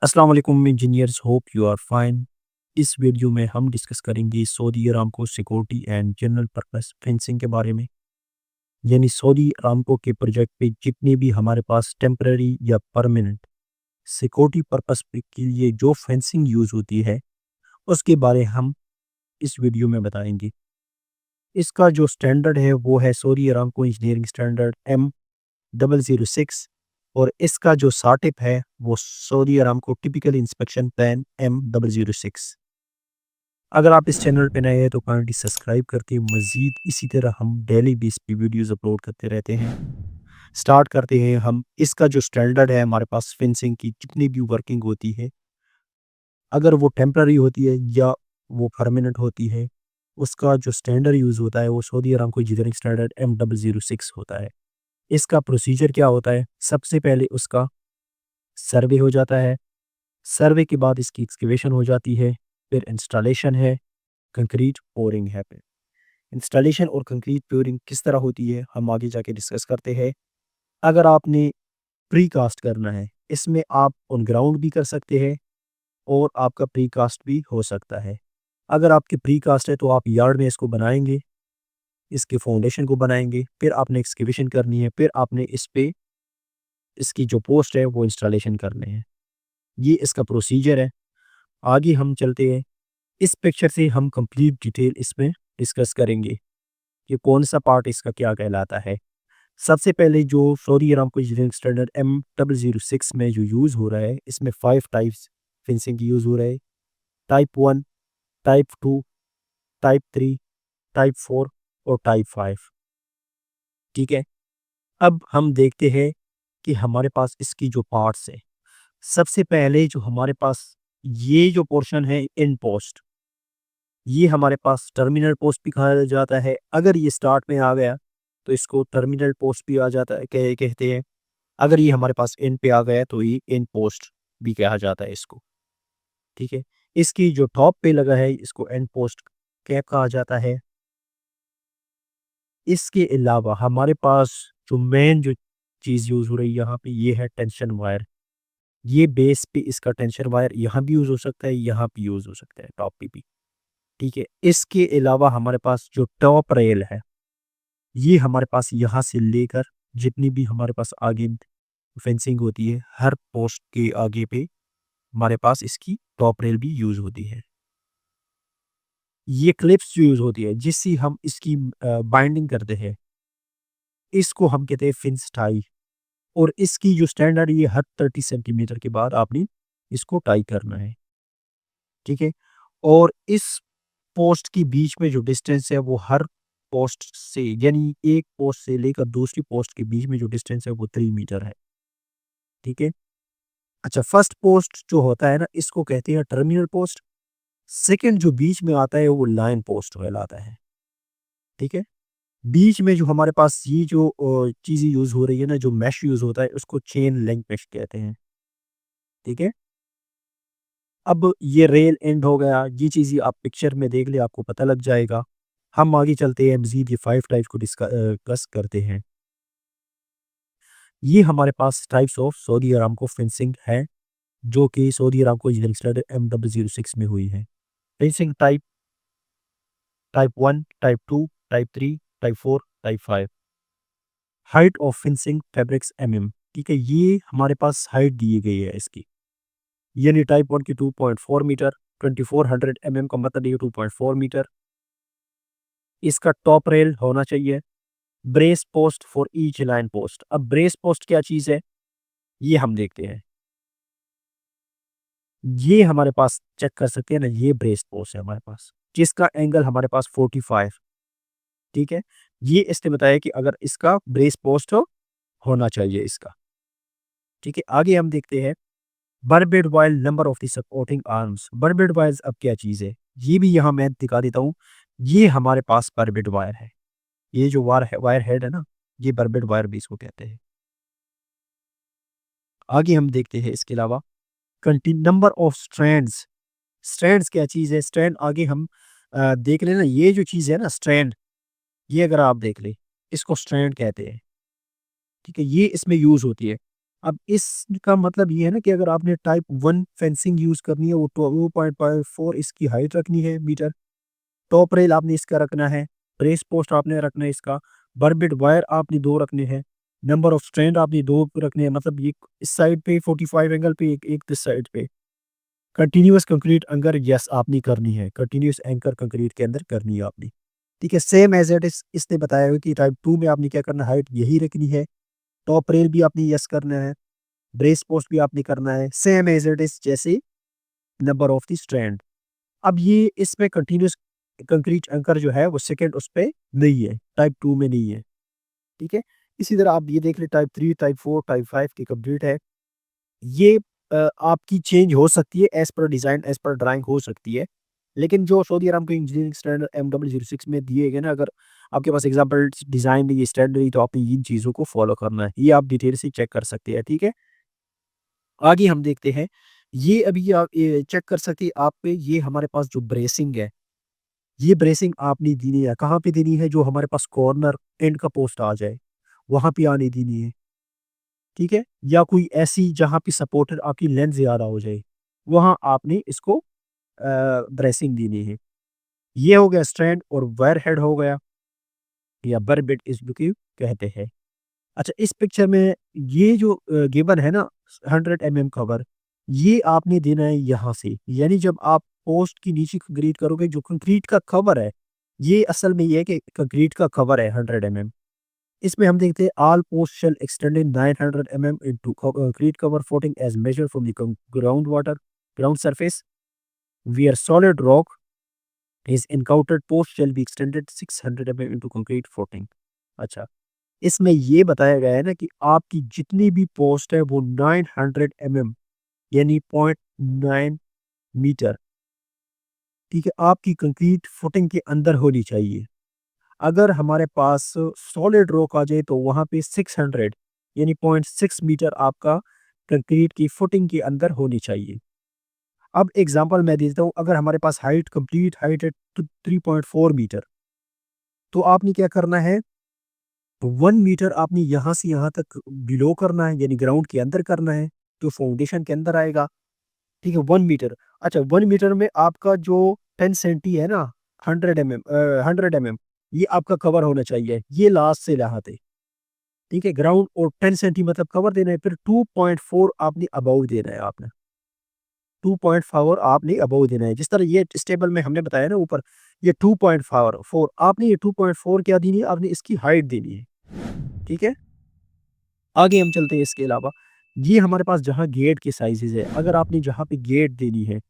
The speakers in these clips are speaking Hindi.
अस्सलाम वालेकुम engineers, hope you are fine. इस वीडियो में हम डिस्कस करेंगे Saudi Aramco security and general purpose fencing के बारे में। यानी सऊदी अरामको के प्रोजेक्ट पे जितने भी हमारे पास टेम्पररी या परमानेंट सिक्योरिटी पर्पस के लिए जो फेंसिंग यूज़ होती है, उसके बारे हम इस वीडियो में बताएंगे। इसका जो स्टैंडर्ड है वो है Saudi Aramco engineering standard M006, और इसका जो साटिप है वो Saudi Aramco typical inspection plan M006। अगर आप इस चैनल पे नए हैं तो काइंडली सब्सक्राइब करके मज़ीद इसी तरह हम डेली बेस पे वीडियोस अपलोड करते रहते हैं। स्टार्ट करते हैं हम। इसका जो स्टैंडर्ड है हमारे पास फेंसिंग की जितनी भी वर्किंग होती है, अगर वो टेम्पररी होती है या वो परमानेंट होती है, उसका जो स्टैंडर्ड यूज़ होता है वो Saudi Aramco engineering standard M006 होता है। इसका प्रोसीजर क्या होता है? सबसे पहले उसका सर्वे हो जाता है। सर्वे के बाद इसकी एक्सकेवेशन हो जाती है। फिर इंस्टॉलेशन है, कंक्रीट पोरिंग है। फिर इंस्टॉलेशन और कंक्रीट पोरिंग किस तरह होती है हम आगे जाके डिस्कस करते हैं। अगर आपने प्री कास्ट करना है, इसमें आप ऑन ग्राउंड भी कर सकते हैं और आपका प्री कास्ट भी हो सकता है। अगर आपके प्री कास्ट है तो आप यार्ड में इसको बनाएंगे, इसके फाउंडेशन को बनाएंगे, फिर आपने एक्सकेवेशन करनी है, फिर आपने इस पे इसकी जो पोस्ट है वो इंस्टॉलेशन करने हैं। ये इसका प्रोसीजर है। आगे हम चलते हैं। इस पिक्चर से हम कंप्लीट डिटेल इसमें डिस्कस करेंगे कि कौन सा पार्ट इसका क्या कहलाता है। सबसे पहले जो Saudi Aramco engineering standard M006 में जो यूज़ हो रहा है, इसमें 5 टाइप्स फेंसिंग यूज़ हो रहा है। टाइप 1, टाइप 2, टाइप 3, टाइप 4 और टाइप 5। ठीक है। अब हम देखते हैं कि हमारे पास इसकी जो पार्ट्स है। सबसे पहले जो हमारे पास ये जो पोर्शन है इन पोस्ट, ये हमारे पास टर्मिनल पोस्ट भी कहा जाता है। अगर ये स्टार्ट में आ गया तो इसको टर्मिनल पोस्ट भी आ जाता है, कहते हैं। अगर ये हमारे पास एंड पे आ गया तो ये एंड पोस्ट भी कहा जाता है इसको। ठीक है। इसकी जो टॉप पे लगा है इसको एंड पोस्ट कैप कहा जाता है। इसके अलावा हमारे पास जो मेन जो चीज़ यूज़ हो रही है यहाँ पे, ये है टेंशन वायर। ये बेस पे इसका टेंशन वायर यहाँ भी यूज़ हो सकता है, यहाँ भी यूज़ हो सकता है, टॉप पे भी। ठीक है। इसके अलावा हमारे पास जो टॉप रेल है, ये हमारे पास यहाँ से लेकर जितनी भी हमारे पास आगे फेंसिंग होती है, हर पोस्ट के आगे पे हमारे पास इसकी टॉप रेल भी यूज़ होती है। ये क्लिप्स जो यूज़ होती है जिससे हम इसकी बाइंडिंग करते हैं, इसको हम कहते हैं फिंस टाई। और इसकी जो स्टैंडर्ड, ये हर 30 सेंटीमीटर के बाद आपने इसको टाई करना है। ठीक है। और इस पोस्ट के बीच में जो डिस्टेंस है वो हर पोस्ट से, यानी एक पोस्ट से लेकर दूसरी पोस्ट के बीच में जो डिस्टेंस है वो 3 मीटर है। ठीक है। अच्छा, फर्स्ट पोस्ट जो होता है ना, इसको कहते हैं टर्मिनल पोस्ट। सेकंड जो बीच में आता है वो लाइन पोस्ट कहलाता है। ठीक है। बीच में जो हमारे पास ये जो चीज़ें यूज़ हो रही है ना, जो मैश यूज़ होता है, उसको चेन लिंक मैश कहते हैं। ठीक है। अब ये रेल एंड हो गया, ये चीज़ें आप पिक्चर में देख ले, आपको पता लग जाएगा। हम आगे चलते हैं, मज़ीद ये 5 टाइप्स को डिस्कस करते हैं। ये हमारे पास types of Saudi Aramco fencing है, जो कि Saudi Aramco engineering standard M006 में हुई है। Fencing type, type 1, type 2, type 3, type 4, type 5। Height of fencing fabrics mm। ठीक है। ये हमारे पास हाइट दी गई है इसकी, यानी टाइप 1 की 2.4 मीटर, 2400 mm का मतलब ये 2.4 मीटर। इसका टॉप रेल होना चाहिए। Brace post for each line post. अब ब्रेस पोस्ट क्या चीज़ है, ये हम देखते हैं। ये हमारे पास चेक कर सकते हैं ना, ये ब्रेस पोस्ट है हमारे पास, जिसका एंगल हमारे पास 45। ठीक है। ये इसने बताया कि अगर इसका ब्रेस पोस्ट होना चाहिए इसका। ठीक है। आगे हम देखते हैं barbed wire number of the supporting arms. Barbed wires अब क्या चीज़ है, ये भी यहाँ मैं दिखा देता हूँ। ये हमारे पास बर्बेड वायर है। ये जो वायर हेड है ना, ये बर्बेड वायर भी इसको कहते हैं। आगे हम देखते हैं इसके अलावा नंबर ऑफ स्ट्रैंड्स। स्ट्रैंड्स क्या चीज़ है, स्ट्रैंड आगे हम देख लेना। ये जो चीज़ है ना स्ट्रैंड, ये अगर आप देख ले, इसको स्ट्रैंड कहते हैं। ठीक है। ये इसमें यूज़ होती है। अब इसका मतलब ये है ना कि अगर आपने टाइप 1 फेंसिंग यूज़ करनी है, वो 2.4 इसकी हाइट रखनी है मीटर, टॉप रेल आपने इसका रखना है, ब्रेस पोस्ट आपने रखना है इसका, बरबिट वायर आपने 2 रखने हैं, नंबर ऑफ स्ट्रैंड आपने 2 रखने हैं, मतलब ये इस साइड पे 45 एंगल पे, एक इस साइड पे। कंटीन्यूअस कंक्रीट एंकर यस आपने करनी है, कंटीन्यूअस एंकर कंक्रीट के अंदर करनी है आपने। ठीक है, सेम एज़ इट इज़ इसने बताया हुआ कि टाइप 2 में आपने क्या करना है, हाइट यही रखनी है, टॉप रेल भी आपने यस करना है, ब्रेस पोस्ट भी आपने करना है, सेम एज़ इट इज़ जैसे नंबर ऑफ द स्ट्रैंड। अब ये इसमें कंटीन्यूअस कंक्रीट एंकर जो है वो सेकंड उस पे नहीं है, टाइप 2 में नहीं है, ठीक है? इसी तरह आप ये देख लें टाइप 3, टाइप 4, टाइप 5 की कंप्लीट है। ये आपकी चेंज हो सकती है as per design, as per drawing हो सकती है। लेकिन जो Saudi Aramco engineering standard M0006 में दिए गए ना, अगर आपके पास एग्ज़ाम्पल्स डिज़ाइन ये स्टैंडर्ड नहीं, तो आपने इन चीज़ों को फ़ॉलो करना है। ये आप डिटेल से चेक कर सकते हैं, ठीक है? आगे हम देखते हैं, ये अभी आप ये चेक कर सकते हैं आप पे, ये हमारे पास जो ब्रेसिंग है, ये ब्रेसिंग आपने देनी है, कहाँ पे देनी है? जो हमारे पास कॉर्नर एंड का पोस्ट आ जाए, वहाँ पे आने देनी है, ठीक है? या कोई ऐसी जहाँ पे सपोर्टर आपकी लेंथ ज़्यादा हो जाए, वहाँ आपने इसको ब्रेसिंग देनी है। ये हो गया स्ट्रैंड और वायर हेड हो गया, या बर बिट इसको कहते हैं। अच्छा, इस पिक्चर में ये जो गिवन है ना 100 mm कवर, ये आपने देना है यहाँ से। यानी जब आप पोस्ट की नीचे कंक्रीट करोगे, जो कंक्रीट का कवर है, ये असल में ये है कि कंक्रीट का कवर है 100 mm। इसमें हम देखते हैं all post shall extended 900 mm into concrete cover footing as measured from the ground surface where solid rock is encountered, post shall be extended 600 mm into concrete footing. अच्छा, इसमें ये बताया गया है ना कि आपकी जितनी भी पोस्ट है वो 900 mm यानी 0.9 मीटर, ठीक है, आपकी कंक्रीट फुटिंग के अंदर होनी चाहिए। अगर हमारे पास सॉलिड रॉक आ जाए तो वहाँ पे 600 यानी 0.6 मीटर आपका कंक्रीट की फुटिंग के अंदर होनी चाहिए। अब एग्जांपल मैं देता हूँ, अगर हमारे पास हाइट कंप्लीट हाइट है 3.4 मीटर, तो आपने क्या करना है, 1 मीटर आपने यहाँ से यहाँ तक बिलो करना है, यानी ग्राउंड के अंदर करना है, तो फाउंडेशन के अंदर आएगा, ठीक है? 1 मीटर। अच्छा, 1 मीटर में आपका जो 10 सेंटी है ना, 100 mm ये आपका कवर होना चाहिए, ये लास्ट से यहाँ तक, ठीक है? ग्राउंड और 10 सेंटी मतलब कवर देना है, फिर 2.4 आपने अबव देना है आपने, 2.4 आपने अबव देना है। जिस तरह ये इस टेबल में हमने बताया ना ऊपर, ये 2.4 आपने ये 2.4 क्या देनी है, आपने इसकी हाइट देनी है, ठीक है? आगे हम चलते हैं इसके अलावा, ये हमारे पास जहाँ गेट के साइज़ेज़ है, अगर आपने जहाँ पे गेट देनी है,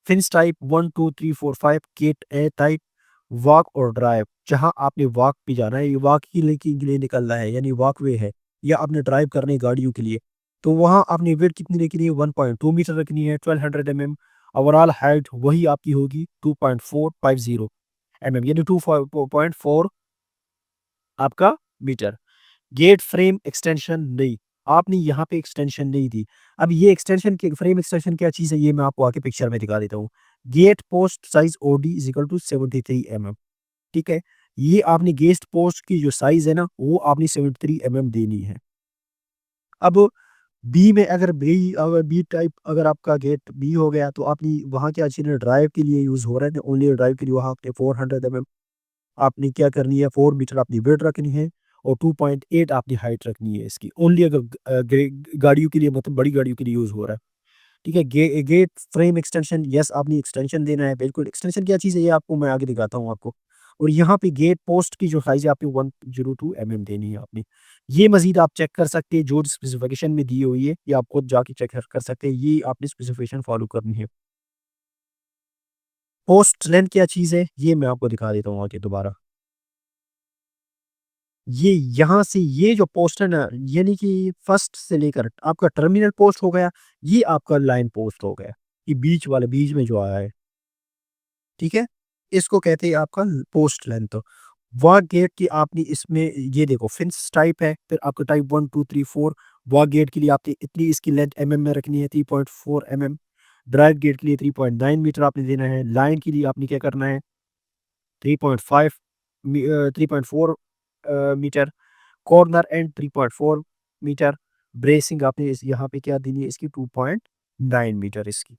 फेंस टाइप 1, 2, 3, 4, 5, गेट ए टाइप, वॉक और ड्राइव, जहाँ आपने वॉक पे जाना है, ये वॉक के लिए निकलना है, यानी वॉकवे है, या आपने ड्राइव करनी है गाड़ियों के लिए, तो वहाँ आपने विड्थ कितनी रखनी है, 1.2 मीटर रखनी है, 1200 mm। ओवरऑल हाइट वही आपकी होगी 2.450 mm, यानी 2.4 आपका मीटर। गेट फ्रेम एक्सटेंशन नहीं, आपने यहाँ पे एक्सटेंशन नहीं दी। अब ये एक्सटेंशन के फ्रेम एक्सटेंशन क्या चीज़ है, ये मैं आपको आगे पिक्चर में दिखा देता हूँ। Gate post size OD is equal to 73 mm, ठीक है? ये आपने गेस्ट पोस्ट की जो साइज है ना, वो आपने 73 mm देनी है। अब बी में अगर बी टाइप अगर आपका गेट बी हो गया, तो आपने वहाँ क्या चाहिए, ड्राइव के लिए यूज़ हो रहा है, ओनली ड्राइव के लिए वहाँ आपने 400 mm आपने क्या करनी है, 4 मीटर अपनी विड्थ रखनी है, और 2.8 आपकी हाइट रखनी है इसकी, ओनली अगर गाड़ियों के लिए, मतलब बड़ी गाड़ियों के लिए यूज़ हो रहा है, ठीक है? गेट फ्रेम एक्सटेंशन, यस आपने एक्सटेंशन देना है, बिल्कुल। एक्सटेंशन क्या चीज़ है, ये आपको मैं आगे दिखाता हूँ आपको। और यहाँ पे गेट पोस्ट की जो साइज़ है आपकी 102 mm देनी है आपने। ये मज़ीद आप चेक कर सकते हैं, जो स्पेसिफिकेशन में दी हुई है, ये आप खुद जाके चेक कर सकते हैं, ये आपने स्पेसिफिकेशन फॉलो करनी है। पोस्ट लेंथ क्या चीज़ है, ये मैं आपको दिखा देता हूँ आगे दोबारा। ये यहाँ से ये जो पोस्ट है ना, यानी कि फर्स्ट से लेकर आपका टर्मिनल पोस्ट हो गया, ये आपका लाइन पोस्ट हो गया, ये बीच वाले बीच में जो आया है, ठीक है? इसको कहते हैं आपका पोस्ट लेंथ। वॉक गेट की आपने इसमें ये देखो फिंस टाइप है, फिर आपका टाइप 1, 2, 3, 4। वॉक गेट के लिए आपने इतनी इसकी लेंथ mm में रखनी है, 3.4 mm। ड्राइव गेट के लिए 3.9 मीटर आपने देना है। लाइन के लिए आपने क्या करना है, 3.5 3.4 metre. Corner and 3.4 metre, bracing आपने यहाँ पे क्या देनी है इसकी 2.9 मीटर इसकी।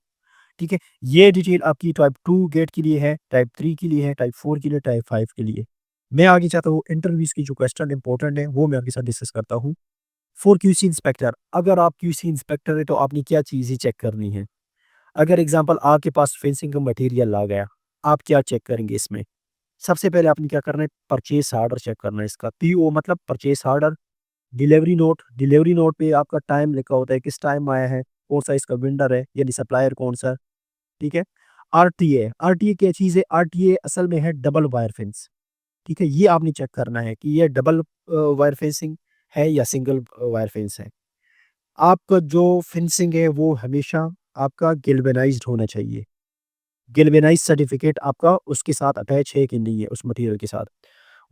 ठीक है, ये डिटेल आपकी टाइप 2 गेट के लिए है, टाइप 3 के लिए है, टाइप 4 के लिए, टाइप 5 के लिए। मैं आगे चाहता हूँ इंटरव्यूज की जो क्वेश्चन इंपॉर्टेंट है वो मैं आपके साथ डिस्कस करता हूँ। फॉर क्यूसी इंस्पेक्टर, अगर आप क्यूसी इंस्पेक्टर है तो आपने क्या चीज़ें चेक करनी है। अगर एग्जांपल आपके पास फेंसिंग का मटेरियल आ गया, आप क्या चेक करेंगे इसमें? सबसे पहले आपने क्या करना है, परचेज ऑर्डर चेक करना है इसका। पीओ मतलब परचेज ऑर्डर। डिलीवरी नोट पे आपका टाइम लिखा होता है, किस टाइम आया है, कौन सा इसका वेंडर है यानी सप्लायर कौन सा। ठीक है। आरटीए, आरटीए क्या चीज़ है? आरटीए असल में है डबल वायर फेंस। ठीक है, ये आपने चेक करना है कि ये डबल वायर फेंसिंग है या सिंगल वायर फेंस है। आपका जो फेंसिंग है वो हमेशा आपका गेल्वेनाइज्ड होना चाहिए। गेल्वेनाइज सर्टिफिकेट आपका उसके साथ अटैच है कि नहीं है उस मटेरियल के साथ।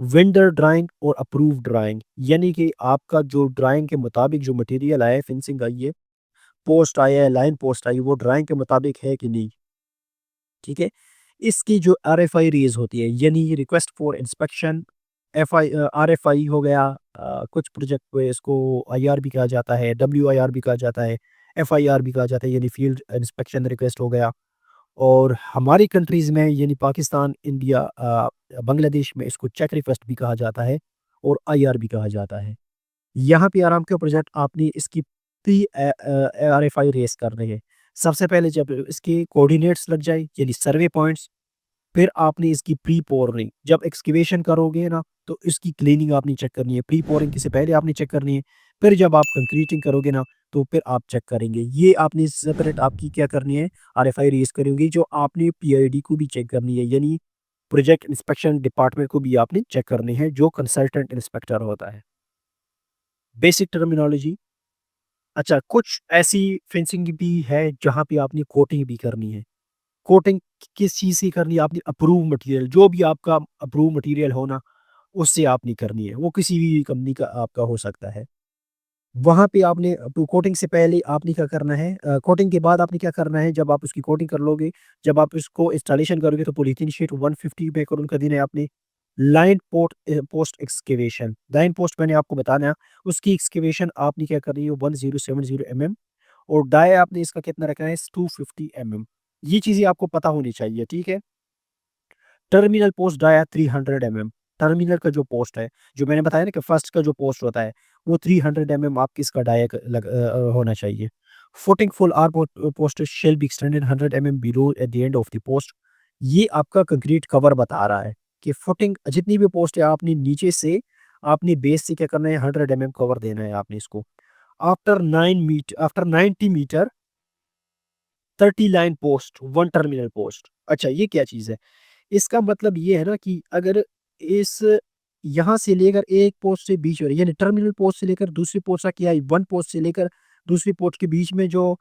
वेंडर ड्राइंग और अप्रूव्ड ड्राइंग, यानी कि आपका जो ड्राइंग के मुताबिक जो मटेरियल आया है, फेंसिंग आई है, पोस्ट आया है, लाइन पोस्ट आई है, वो ड्राइंग के मुताबिक है कि नहीं। ठीक है। इसकी जो आरएफआई रेज होती है यानी रिक्वेस्ट फॉर इंस्पेक्शन, आरएफआई हो गया, कुछ प्रोजेक्ट पे इसको आईआर भी कहा जाता है, डब्ल्यूआईआर भी कहा जाता है, एफआईआर भी कहा जाता है यानी फील्ड इंस्पेक्शन रिक्वेस्ट हो गया। और हमारी कंट्रीज़ में यानी पाकिस्तान, इंडिया, बांग्लादेश में इसको चेक रिक्वेस्ट भी कहा जाता है और आईआर भी कहा जाता है। यहाँ पे आराम के प्रोजेक्ट आपने इसकी प्री आरएफआई रेस करनी है। सबसे पहले जब इसके कोऑर्डिनेट्स लग जाए यानी सर्वे पॉइंट्स, फिर आपने इसकी प्री पोरिंग, जब एक्सकवेशन करोगे ना तो इसकी क्लीनिंग आपने चेक करनी है। प्री पोरिंग से पहले आपने चेक करनी है। फिर जब आप कंक्रीटिंग करोगे ना तो फिर आप चेक करेंगे। ये आपने सेपरेट आपकी क्या करनी है, आरएफआई रेस करोगे। जो आपने पीआईडी को भी चेक करनी है यानी प्रोजेक्ट इंस्पेक्शन डिपार्टमेंट को भी आपने चेक करनी है जो कंसल्टेंट इंस्पेक्टर होता है। Basic terminology. अच्छा, कुछ ऐसी फेंसिंग भी है जहाँ पे आपने कोटिंग भी करनी है। कोटिंग किस चीज़ की करनी है? आपने अप्रूव मटेरियल, जो भी आपका अप्रूव मटेरियल हो ना, उससे आपने करनी है। वो किसी भी कंपनी का आपका हो सकता है। वहाँ पे आपने कोटिंग से पहले आपने क्या करना है, कोटिंग के बाद आपने क्या करना है, जब आप उसकी कोटिंग कर लोगे, जब आप इसको इंस्टॉलेशन करोगे तो पॉलीथीन शीट 150 पे करून का देना है आपने। पोस्ट एक्सकेवेशन, लाइन पोस्ट मैंने आपको बताना है, उसकी एक्सकेवेशन आपने क्या करनी है 1070 mm, और डाई आपने इसका कितना रखना है 250 mm। ये चीज़ें आपको पता होनी चाहिए। ठीक है। Terminal post dia 300 mm। Terminal का जो पोस्ट है, जो मैंने बताया ना कि फर्स्ट का जो पोस्ट होता है वो 300 mm आपकी इसका डाया होना चाहिए। Footing full R post shall be extended 100 mm below at the end of the post. ये आपका कंक्रीट कवर बता रहा है कि फुटिंग जितनी भी पोस्ट है आपने नीचे से, आपने बेस से क्या करना है 100 mm कवर देना है आपने इसको। After 90 metre 30 line post 1 terminal post. अच्छा, ये क्या चीज़ है? इसका मतलब ये है ना कि अगर इस यहाँ से लेकर एक पोस्ट से बीच में यानी टर्मिनल पोस्ट से लेकर दूसरी पोस्ट तक या वन पोस्ट से लेकर दूसरी पोस्ट के बीच में जो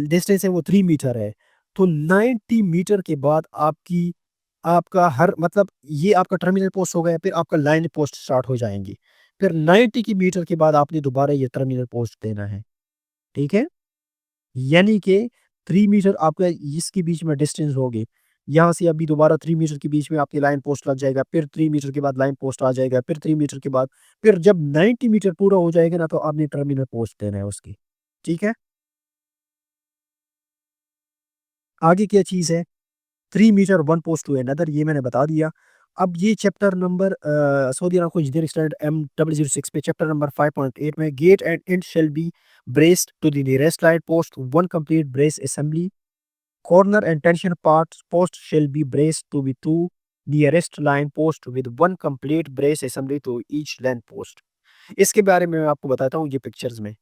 डिस्टेंस है वो 3 मीटर है। तो 90 मीटर के बाद आपका हर मतलब ये आपका टर्मिनल पोस्ट हो गया, फिर आपका लाइन पोस्ट स्टार्ट हो जाएंगी। फिर 90 की मीटर के बाद आपने दोबारा ये टर्मिनल पोस्ट देना है। ठीक है। यानी कि 3 मीटर आपका इसके बीच में डिस्टेंस होगी। यहाँ से अभी दोबारा 3 मीटर के बीच में आपकी लाइन पोस्ट लग जाएगा, फिर 3 मीटर के बाद लाइन पोस्ट आ जाएगा, फिर 3 मीटर के बाद, फिर जब 90 मीटर पूरा हो जाएगा ना तो आपने टर्मिनल पोस्ट देना है उसकी। ठीक है? आगे क्या चीज़ है? 3 metre one post to another, ये मैंने बता दिया। अब ये chapter number Saudi Aramco engineering standard M006 पे चैप्टर नंबर 5.8 में gate end and shall be braced to the nearest line post, one complete brace assembly. Corner and tension parts post shall be braced to be two nearest line post with one complete brace assembly to each line post। इसके बारे में मैं आपको बताता हूँ ये पिक्चर्स में।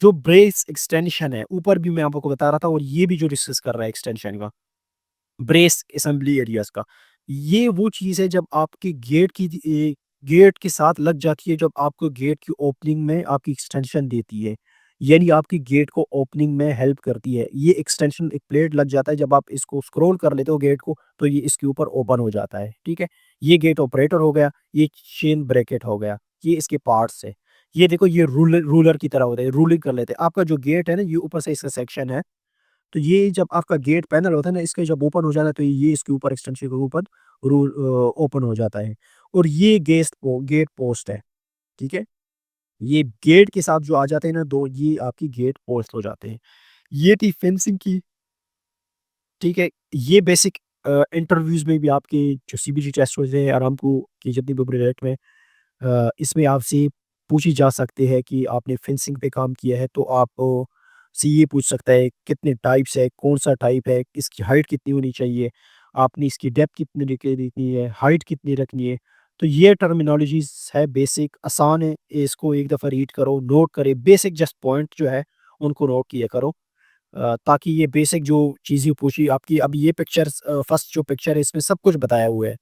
जो ब्रेस एक्सटेंशन है ऊपर भी मैं आपको बता रहा था और ये भी जो डिस्कस कर रहा है एक्सटेंशन का, ब्रेस असेंबली एरियाज का। ये वो चीज़ है जब आपके गेट के साथ लग जाती है, जब आपको गेट की ओपनिंग में आपकी एक्सटेंशन देती है, यानी आपकी गेट को ओपनिंग में हेल्प करती है। ये एक्सटेंशन एक प्लेट लग जाता है, जब आप इसको स्क्रॉल कर लेते हो गेट को तो ये इसके ऊपर ओपन हो जाता है। ठीक है। ये गेट ऑपरेटर हो गया, ये चेन ब्रैकेट हो गया, ये इसके पार्ट्स है। ये देखो ये रूलर रूलर की तरह होता है, रूलिंग कर लेते हैं। आपका जो गेट है ना ये ऊपर से इसका सेक्शन है, तो ये जब आपका गेट पैनल होता है ना, इसके जब ओपन हो जाता है तो ये इसके ऊपर एक्सटेंशन के ऊपर ओपन हो जाता है। और ये गेट पोस्ट है। ठीक है। ये गेट के साथ जो आ जाते हैं ना 2, ये आपकी गेट पोस्ट हो जाते हैं। ये थी फेंसिंग की, ठीक है? ये बेसिक इंटरव्यूज़ में भी आपके जो सीबीटी टेस्ट होते हैं अरामको की जितनी भी प्रोजेक्ट में, इसमें आपसे पूछी जा सकती है कि आपने फेंसिंग पे काम किया है, तो आप से ये पूछ सकता है कितने टाइप्स है, कौन-सा टाइप है, इसकी हाइट कितनी होनी चाहिए, आपने इसकी डेप्थ कितनी रखनी है, हाइट कितनी रखनी है। तो ये टर्मिनोलॉजीज़ है बेसिक, आसान है, इसको एक दफ़ा रीड करो, नोट करे, बेसिक जस्ट पॉइंट जो है उनको नोट किया करो। ताकि ये बेसिक जो चीज़ें पूछी आपकी, अब ये पिक्चर्स फर्स्ट जो पिक्चर है इसमें सब कुछ बताया हुआ है।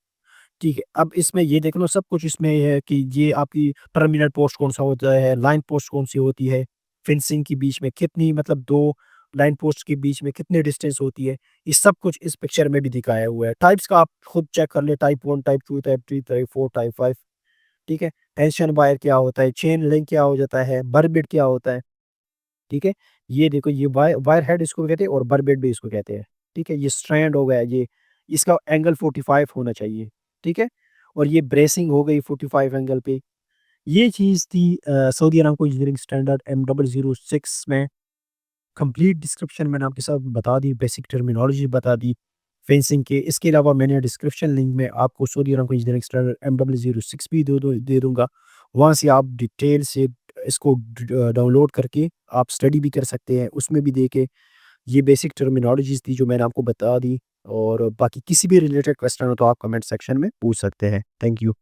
ठीक है, अब इसमें ये देख लो सब कुछ इसमें है कि ये आपकी टर्मिनल पोस्ट कौन-सा होता है, लाइन पोस्ट कौन-सी होती है, फेंसिंग के बीच में कितनी मतलब 2 लाइन पोस्ट के बीच में कितनी डिस्टेंस होती है, ये सब कुछ इस पिक्चर में भी दिखाया हुआ है। टाइप्स का आप खुद चेक कर लें, type 1, type 2, type 3, type 4, type 5, ठीक है? टेंशन वायर क्या होता है, चेन लिंक क्या हो जाता है, बर बिट क्या होता है, ठीक है? ये देखो ये वायर हेड इसको कहते हैं और बर बिट भी इसको कहते हैं, ठीक है? ये स्ट्रैंड हो गया ये, इसका एंगल 45 होना चाहिए, ठीक है? और ये ब्रेसिंग हो गई 45 एंगल पे। ये चीज़ थी Saudi Aramco engineering standard M006 में। कंप्लीट डिस्क्रिप्शन मैंने आपके साथ बता दी, बेसिक टर्मिनोलॉजी बता दी फेंसिंग के। इसके अलावा मैंने डिस्क्रिप्शन लिंक में आपको Saudi Aramco engineering standard M006 भी दे दूँगा। वहाँ से आप डिटेल से इसको डाउनलोड करके आप स्टडी भी कर सकते हैं। उसमें भी देखें, ये बेसिक टर्मिनोलॉजीज़ थी जो मैंने आपको बता दी, और बाकी किसी भी रिलेटेड क्वेश्चन हो तो आप कमेंट सेक्शन में पूछ सकते हैं। Thank you.